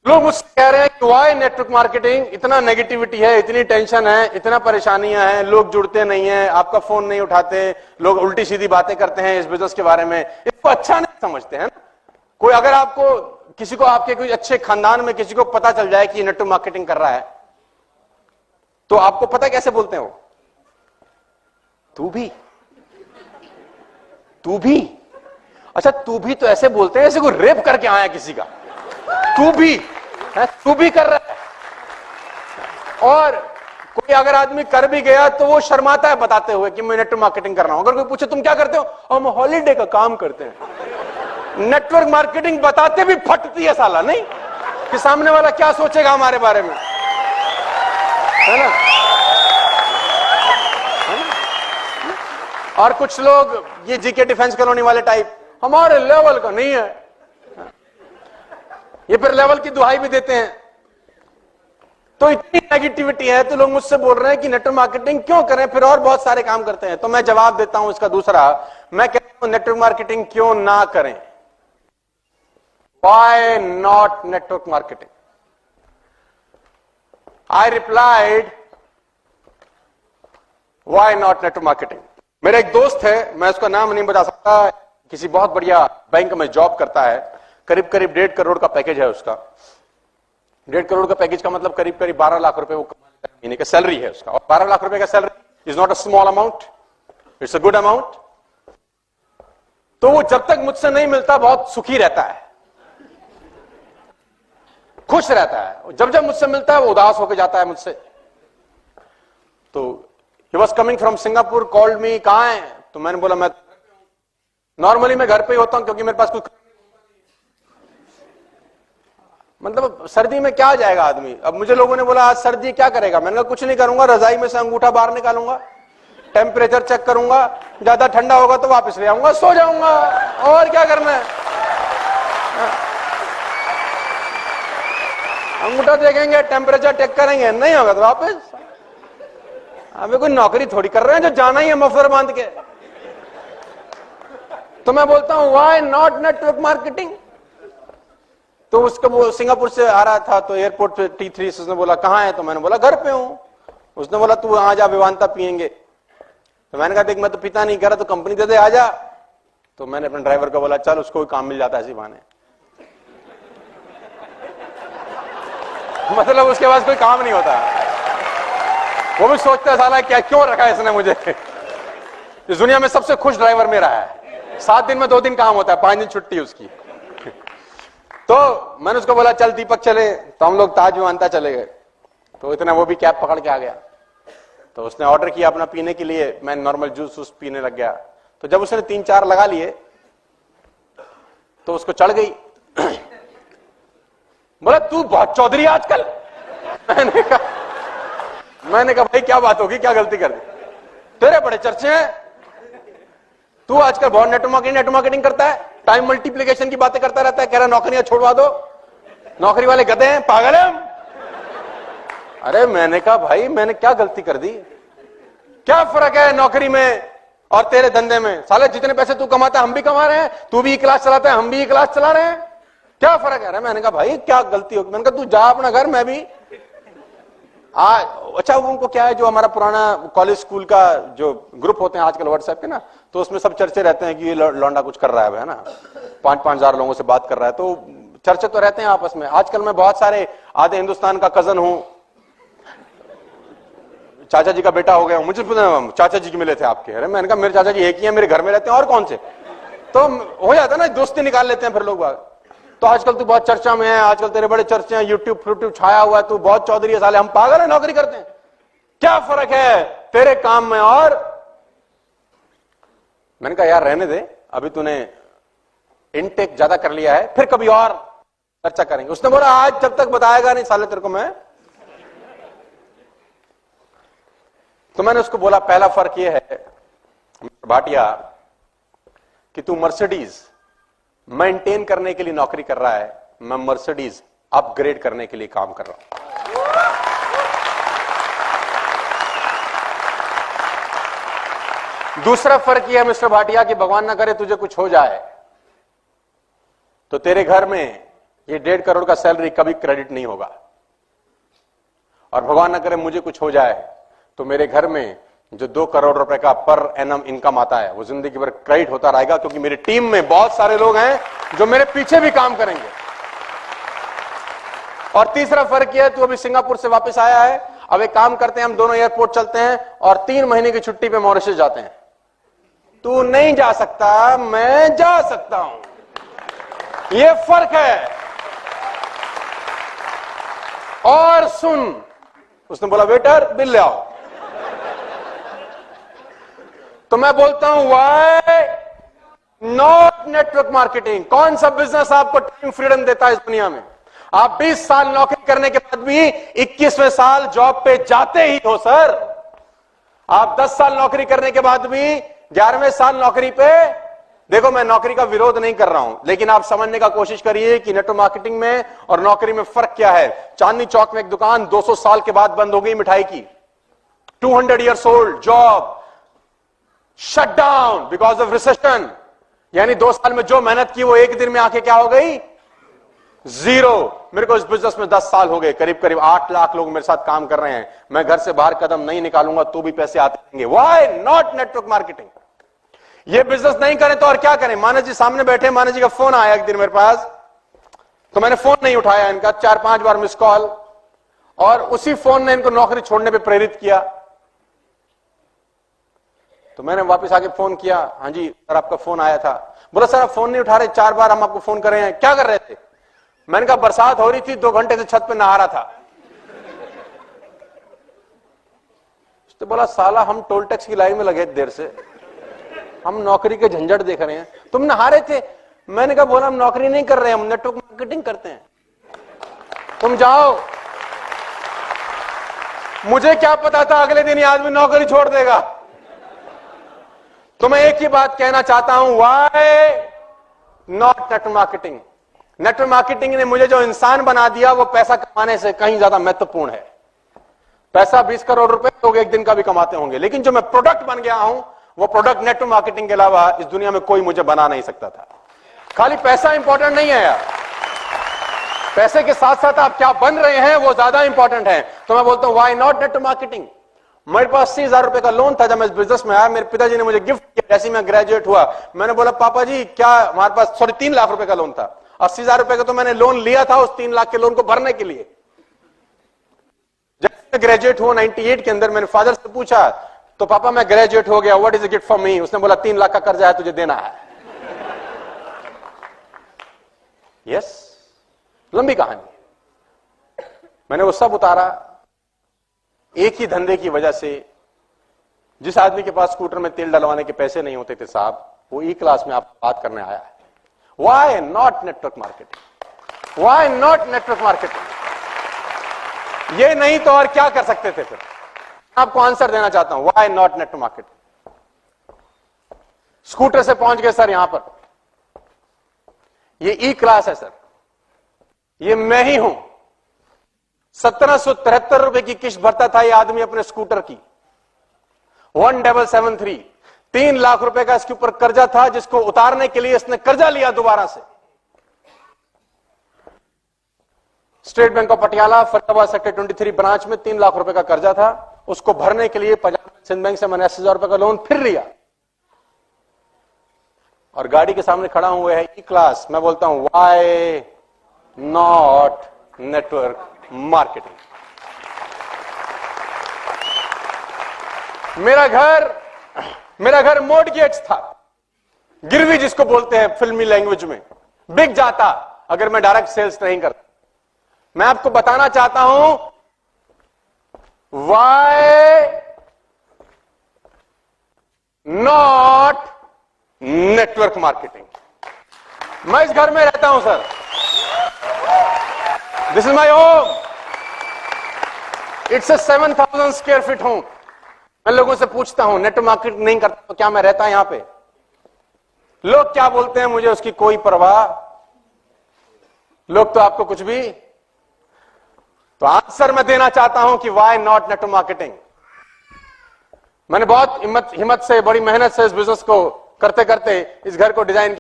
लोग मुझसे कह रहे हैं कि वाई नेटवर्क मार्केटिंग, इतना नेगेटिविटी है, इतनी टेंशन है, इतना परेशानियां हैं, लोग जुड़ते नहीं हैं, आपका फोन नहीं उठाते, लोग उल्टी सीधी बातें करते हैं इस बिजनेस के बारे में, इसको अच्छा नहीं समझते हैं ना। कोई अगर आपको किसी को आपके कोई अच्छे खानदान में किसी को पता चल जाए कि ये नेटवर्क मार्केटिंग कर रहा है, तो आपको पता कैसे बोलते हैं वो? तू भी अच्छा, तू भी तो ऐसे बोलते हैं जैसे कोई रेप करके आया किसी का। तू भी कर रहा है। और कोई अगर आदमी कर भी गया तो वो शर्माता है बताते हुए कि मैं नेटवर्क मार्केटिंग कर रहा हूं। अगर कोई पूछे तुम क्या करते हो, हम हॉलीडे का काम करते हैं। नेटवर्क मार्केटिंग बताते भी फटती है साला, नहीं कि सामने वाला क्या सोचेगा हमारे बारे में, है ना? और कुछ लोग ये जीके डिफेंस कॉलोनी वाले टाइप, हमारे लेवल का नहीं है, ये फिर लेवल की दुहाई भी देते हैं। तो इतनी नेगेटिविटी है तो लोग मुझसे बोल रहे हैं कि नेटवर्क मार्केटिंग क्यों करें, फिर और बहुत सारे काम करते हैं। तो मैं जवाब देता हूं इसका दूसरा, मैं कहता हूं नेटवर्क मार्केटिंग क्यों ना करें। Why not network marketing? I replied, why not network marketing? मेरा एक दोस्त है, मैं उसका नाम नहीं बता सकता, किसी बहुत बढ़िया बैंक में जॉब करता है, करीब करीब 1.5 करोड़ का पैकेज है उसका। 1.5 करोड़ का पैकेज का मतलब करीब करीब 12 लाख रुपए वो महीने का सैलरी है उसका। और 12 लाख रुपए का salary is not a small amount, it's a good amount. तो वो जब तक मुझसे नहीं मिलता बहुत सुखी रहता है, खुश रहता है। जब जब मुझसे मिलता है वो उदास होकर जाता है मुझसे। तो he was coming from Singapore, called me, कहां है? तो मैंने बोला मैं नॉर्मली मैं घर पे ही होता हूं क्योंकि मेरे पास कुछ, मतलब सर्दी में क्या जाएगा आदमी। अब मुझे लोगों ने बोला आज सर्दी क्या करेगा, मैंने कहा कुछ नहीं करूंगा, रजाई में से अंगूठा बाहर निकालूंगा, टेम्परेचर चेक करूंगा, ज्यादा ठंडा होगा तो वापस ले आऊंगा, सो जाऊंगा, और क्या करना है। अंगूठा देखेंगे, टेम्परेचर चेक करेंगे, नहीं होगा तो वापस। हमें कोई नौकरी थोड़ी कर रहे हैं जो जाना ही है मफलर बांध के। तो मैं बोलता हूं व्हाई नॉट नेटवर्क मार्केटिंग। तो उसको वो सिंगापुर से आ रहा था तो एयरपोर्ट पे T3 से उसने बोला कहां है, तो मैंने बोला घर पे हूं। उसने बोला तू आ जा, विवांता पियेंगे। तो मैंने कहा देख मैं तो पिता नहीं, कह रहा तो कंपनी दे दे, आ जा। तो मैंने अपने ड्राइवर को बोला चल उसको कोई काम मिल जाता है इसी बहाने। मतलब उसके पास कोई काम नहीं होता, वो भी सोचता है साला क्या क्यों रखा है इसने मुझे। इस दुनिया में सबसे खुश ड्राइवर मेरा है, 7 दिन में 2 दिन काम होता है, 5 दिन छुट्टी उसकी। तो मैंने उसको बोला चल दीपक चले, तो हम लोग ताज विमानता चले गए। तो इतना वो भी कैब पकड़ के आ गया। तो उसने ऑर्डर किया अपना पीने के लिए, मैं नॉर्मल जूस पीने लग गया। तो जब उसने 3-4 लगा लिए तो उसको चढ़ गई। बोला तू बहुत चौधरी आजकल। मैंने कहा भाई क्या बात होगी, क्या गलती कर दी, तेरे बड़े चर्चे हैं, तू आजकल बहुत नेटवर्क मार्केटिंग करता है, टाइम मल्टीप्लिकेशन की बातें करता रहता है, कह रहा नौकरियां छोड़वा दो, नौकरी वाले गधे हैं, पागल है हम। अरे मैंने कहा भाई मैंने क्या गलती कर दी, क्या फर्क है नौकरी में और तेरे धंधे में? साले जितने पैसे तू कमाता है हम भी कमा रहे हैं, तू भी क्लास चलाता है हम भी क्लास चला रहे हैं, क्या फर्क है? मैंने कहा भाई क्या गलती होगी? मैंने कहा तू जा अपना घर, मैं भी अच्छा उनको क्या है, जो हमारा पुराना कॉलेज स्कूल का जो ग्रुप होते हैं आजकल व्हाट्सएप के ना, तो उसमें सब चर्चे रहते हैं कि ये लौंडा कुछ कर रहा है ना, 5-5 हजार लोगों से बात कर रहा है, तो चर्चे तो रहते हैं आपस में। आजकल मैं बहुत सारे आधे हिंदुस्तान का कजन हूं, चाचा जी का बेटा हो गया, मुझे चाचा जी की मिले थे आपके। अरे मैंने कहा मेरे चाचा जी एक ही है, मेरे घर में रहते हैं और कौन से, तो हो जाता है ना, दोस्ती निकाल लेते हैं फिर लोग बात। तो आजकल तू बहुत चर्चा में है, आजकल तेरे बड़े चर्चे हैं, यूट्यूब छाया हुआ है, तू बहुत चौधरी है, साले हम पागल है नौकरी करते हैं, क्या फर्क है तेरे काम में? और मैंने कहा यार रहने दे, अभी तूने इनटेक ज्यादा कर लिया है, फिर कभी और चर्चा करेंगे। उसने बोला आज जब तक बताएगा नहीं साले तेरे को मैं। तो मैंने उसको बोला पहला फर्क यह है भाटिया कि तू मर्सिडीज मेंटेन करने के लिए नौकरी कर रहा है, मैं मर्सिडीज अपग्रेड करने के लिए काम कर रहा हूं। दूसरा फर्क यह है मिस्टर भाटिया कि भगवान ना करे तुझे कुछ हो जाए तो तेरे घर में ये 1.5 करोड़ का सैलरी कभी क्रेडिट नहीं होगा। और भगवान न करे मुझे कुछ हो जाए तो मेरे घर में जो 2 करोड़ रुपए का पर एनम इनकम आता है वो जिंदगी भर क्रेडिट होता रहेगा, क्योंकि मेरी टीम में बहुत सारे लोग हैं जो मेरे पीछे भी काम करेंगे। और तीसरा फर्क यह है, तू अभी सिंगापुर से वापस आया है, अब एक काम करते हैं, हम दोनों एयरपोर्ट चलते हैं और 3 महीने की छुट्टी पे मॉरिशस जाते हैं। तू नहीं जा सकता, मैं जा सकता हूं, यह फर्क है। और सुन, उसने बोला वेटर बिल ले आओ, तो मैं बोलता हूं व्हाई नॉट नेटवर्क मार्केटिंग। कौन सा बिजनेस आपको टाइम फ्रीडम देता है इस दुनिया में? आप 20 साल नौकरी करने के बाद भी 21वें साल जॉब पे जाते ही हो सर। आप 10 साल नौकरी करने के बाद भी 11वें साल नौकरी पे, देखो मैं नौकरी का विरोध नहीं कर रहा हूं, लेकिन आप समझने का कोशिश करिए कि नेटवर्क मार्केटिंग में और नौकरी में फर्क क्या है। चांदनी चौक में एक दुकान 200 साल के बाद बंद हो गई मिठाई की, 200 years old job shut down because of recession. यानी 2 साल में जो मेहनत की वो एक दिन में आके क्या हो गई? जीरो। मेरे को इस बिजनेस में 10 साल हो गए, करीब करीब 8 लाख लोग मेरे साथ काम कर रहे हैं। मैं घर से बाहर कदम नहीं निकालूंगा तो भी पैसे आते रहेंगे। Why not network marketing? ये बिजनेस नहीं करें तो और क्या करें? मानस जी सामने बैठे, मानस जी का फोन आया एक दिन मेरे पास, तो मैंने फोन नहीं उठाया इनका, 4-5 बार मिस कॉल, और उसी फोन ने इनको नौकरी छोड़ने पे प्रेरित किया। तो मैंने वापस आके फोन किया, हाँ जी सर आपका फोन आया था। बोला सर आप फोन नहीं उठा रहे, 4 बार हम आपको फोन कर रहे हैं, क्या कर रहे थे? मैंने कहा बरसात हो रही थी, 2 घंटे से छत पे नहा रहा था। तो बोला साला हम टोल टैक्स की लाइन में लगे देर से, हम नौकरी के झंझट देख रहे हैं, तुम नहा रहे थे? मैंने कहा बोला हम नौकरी नहीं कर रहे हैं, हम नेटवर्क मार्केटिंग करते हैं, तुम जाओ। मुझे क्या पता था अगले दिन ये आदमी नौकरी छोड़ देगा। तो मैं एक ही बात कहना चाहता हूं, why not network marketing? Network marketing ने मुझे जो इंसान बना दिया वो पैसा कमाने से कहीं ज्यादा महत्वपूर्ण है। पैसा 20 करोड़ रुपए लोग एक दिन का भी कमाते होंगे, लेकिन जो मैं प्रोडक्ट बन गया हूं वो प्रोडक्ट नेटवर्क मार्केटिंग के अलावा इस दुनिया में कोई मुझे बना नहीं सकता था। खाली पैसा इंपॉर्टेंट नहीं है यार, पैसे के साथ साथ आप क्या बन रहे हैं वो ज्यादा इंपॉर्टेंट है। तो मैं बोलता हूं व्हाई नॉट नेटवर्क मार्केटिंग? मेरे पास 80,000 रुपए का लोन था जब मैं इस बिजनेस में आया, मेरे पिताजी ने मुझे गिफ्ट किया जैसे मैं ग्रेजुएट हुआ। मैंने बोला पापा जी क्या, हमारे पास 3 लाख रुपए का लोन था, 80,000 रुपए का तो मैंने लोन लिया था उस 3 लाख के लोन को भरने के लिए। जब मैं ग्रेजुएट हुआ 98 के अंदर, मैंने फादर से पूछा तो पापा मैं ग्रेजुएट हो गया, what is gift for me? उसने बोला 3 लाख का कर्जा है तुझे देना है। यस, लंबी कहानी। मैंने वो सब उतारा एक ही धंधे की वजह से। जिस आदमी के पास स्कूटर में तेल डलवाने के पैसे नहीं होते थे साहब, वो ई क्लास में आप बात करने आया है। Why not network marketing? Why not network marketing? ये नहीं तो और क्या कर सकते थे फिर? आपको आंसर देना चाहता हूं, why not network marketing? Scooter से पहुंच गए सर यहां पर, ये ई क्लास है सर, ये मैं ही हूं। 1773 रुपए की किस्त भरता था ये आदमी अपने स्कूटर की, 1773। 3 लाख रुपए का इसके ऊपर कर्जा था जिसको उतारने के लिए इसने कर्जा लिया दोबारा से। State bank of Patiala Faridabad sector 23 branch में 3 लाख रुपए का कर्जा था, उसको भरने के लिए पंजाब सिंध बैंक से मैंने 80,000 रुपए का लोन फिर लिया। और गाड़ी के सामने खड़ा हुआ है ई क्लास। मैं बोलता हूं व्हाई नॉट नेटवर्क मार्केटिंग? मेरा घर मॉर्टगेज था, गिरवी जिसको बोलते हैं फिल्मी लैंग्वेज में, बिक जाता अगर मैं डायरेक्ट सेल्स नहीं करता। मैं आपको बताना चाहता हूं व्हाई नॉट नेटवर्क मार्केटिंग? मैं इस घर में रहता हूं sir, this is my home, it's a 7,000 square feet home. मैं लोगों से पूछता हूं नेटवर्क मार्केटिंग नहीं करता तो क्या मैं रहता यहां पे? लोग क्या बोलते हैं मुझे उसकी कोई परवाह, लोग तो आपको कुछ भी। तो आंसर मैं देना चाहता हूं कि व्हाई नॉट नेटवर्क मार्केटिंग? मैंने बहुत हिम्मत से, बड़ी मेहनत से इस बिजनेस को करते करते इस घर को डिजाइन